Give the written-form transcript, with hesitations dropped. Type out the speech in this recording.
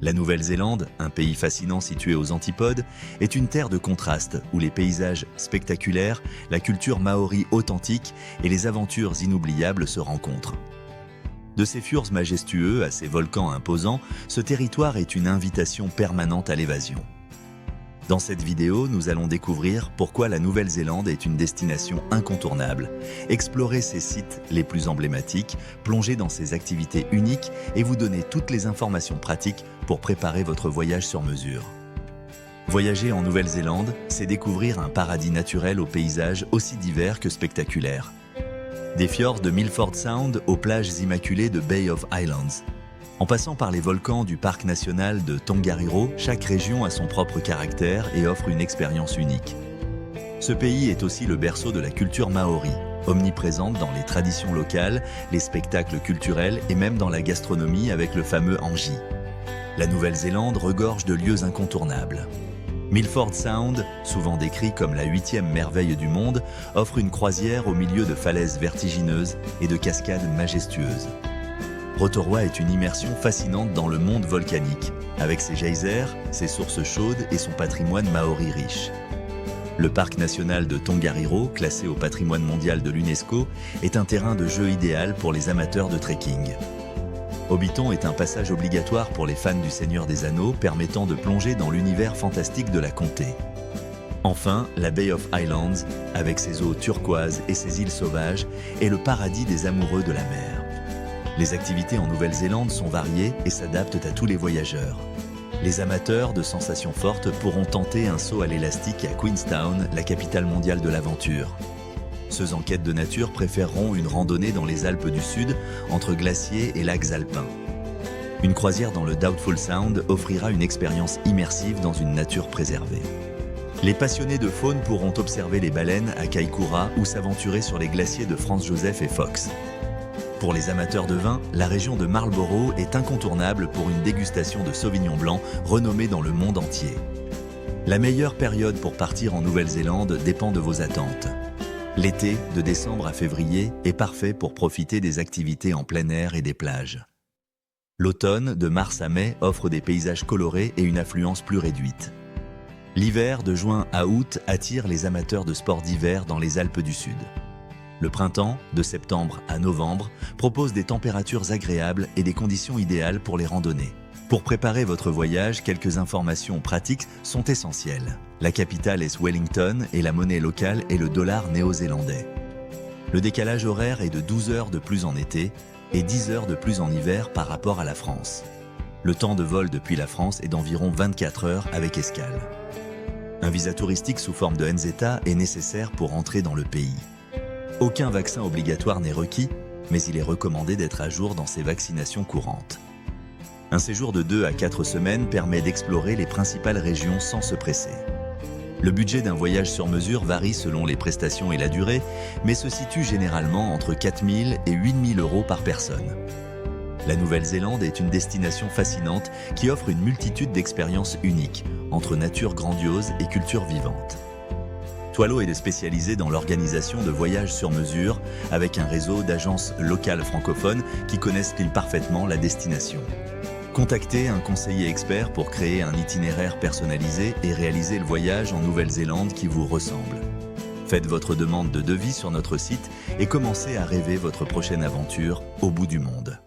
La Nouvelle-Zélande, un pays fascinant situé aux antipodes, est une terre de contrastes où les paysages spectaculaires, la culture maori authentique et les aventures inoubliables se rencontrent. De ses fjords majestueux à ses volcans imposants, ce territoire est une invitation permanente à l'évasion. Dans cette vidéo, nous allons découvrir pourquoi la Nouvelle-Zélande est une destination incontournable, explorer ses sites les plus emblématiques, plonger dans ses activités uniques et vous donner toutes les informations pratiques pour préparer votre voyage sur mesure. Voyager en Nouvelle-Zélande, c'est découvrir un paradis naturel aux paysages aussi divers que spectaculaires. Des fjords de Milford Sound aux plages immaculées de Bay of Islands. En passant par les volcans du parc national de Tongariro, chaque région a son propre caractère et offre une expérience unique. Ce pays est aussi le berceau de la culture maori, omniprésente dans les traditions locales, les spectacles culturels et même dans la gastronomie avec le fameux angi. La Nouvelle-Zélande regorge de lieux incontournables. Milford Sound, souvent décrit comme la 8e merveille du monde, offre une croisière au milieu de falaises vertigineuses et de cascades majestueuses. Rotorua est une immersion fascinante dans le monde volcanique, avec ses geysers, ses sources chaudes et son patrimoine maori riche. Le parc national de Tongariro, classé au patrimoine mondial de l'UNESCO, est un terrain de jeu idéal pour les amateurs de trekking. Hobbiton est un passage obligatoire pour les fans du Seigneur des Anneaux, permettant de plonger dans l'univers fantastique de la comté. Enfin, la Bay of Islands, avec ses eaux turquoises et ses îles sauvages, est le paradis des amoureux de la mer. Les activités en Nouvelle-Zélande sont variées et s'adaptent à tous les voyageurs. Les amateurs de sensations fortes pourront tenter un saut à l'élastique à Queenstown, la capitale mondiale de l'aventure. Ceux en quête de nature préféreront une randonnée dans les Alpes du Sud, entre glaciers et lacs alpins. Une croisière dans le Doubtful Sound offrira une expérience immersive dans une nature préservée. Les passionnés de faune pourront observer les baleines à Kaikoura ou s'aventurer sur les glaciers de Franz Josef et Fox. Pour les amateurs de vin, la région de Marlborough est incontournable pour une dégustation de Sauvignon blanc renommée dans le monde entier. La meilleure période pour partir en Nouvelle-Zélande dépend de vos attentes. L'été, de décembre à février, est parfait pour profiter des activités en plein air et des plages. L'automne, de mars à mai, offre des paysages colorés et une affluence plus réduite. L'hiver, de juin à août, attire les amateurs de sports d'hiver dans les Alpes du Sud. Le printemps, de septembre à novembre, propose des températures agréables et des conditions idéales pour les randonnées. Pour préparer votre voyage, quelques informations pratiques sont essentielles. La capitale est Wellington et la monnaie locale est le dollar néo-zélandais. Le décalage horaire est de 12 heures de plus en été et 10 heures de plus en hiver par rapport à la France. Le temps de vol depuis la France est d'environ 24 heures avec escale. Un visa touristique sous forme de NZTA est nécessaire pour entrer dans le pays. Aucun vaccin obligatoire n'est requis, mais il est recommandé d'être à jour dans ses vaccinations courantes. Un séjour de 2 à 4 semaines permet d'explorer les principales régions sans se presser. Le budget d'un voyage sur mesure varie selon les prestations et la durée, mais se situe généralement entre 4 000 et 8 000 euros par personne. La Nouvelle-Zélande est une destination fascinante qui offre une multitude d'expériences uniques, entre nature grandiose et culture vivante. Toileau est spécialisé dans l'organisation de voyages sur mesure avec un réseau d'agences locales francophones qui connaissent parfaitement la destination. Contactez un conseiller expert pour créer un itinéraire personnalisé et réaliser le voyage en Nouvelle-Zélande qui vous ressemble. Faites votre demande de devis sur notre site et commencez à rêver votre prochaine aventure au bout du monde.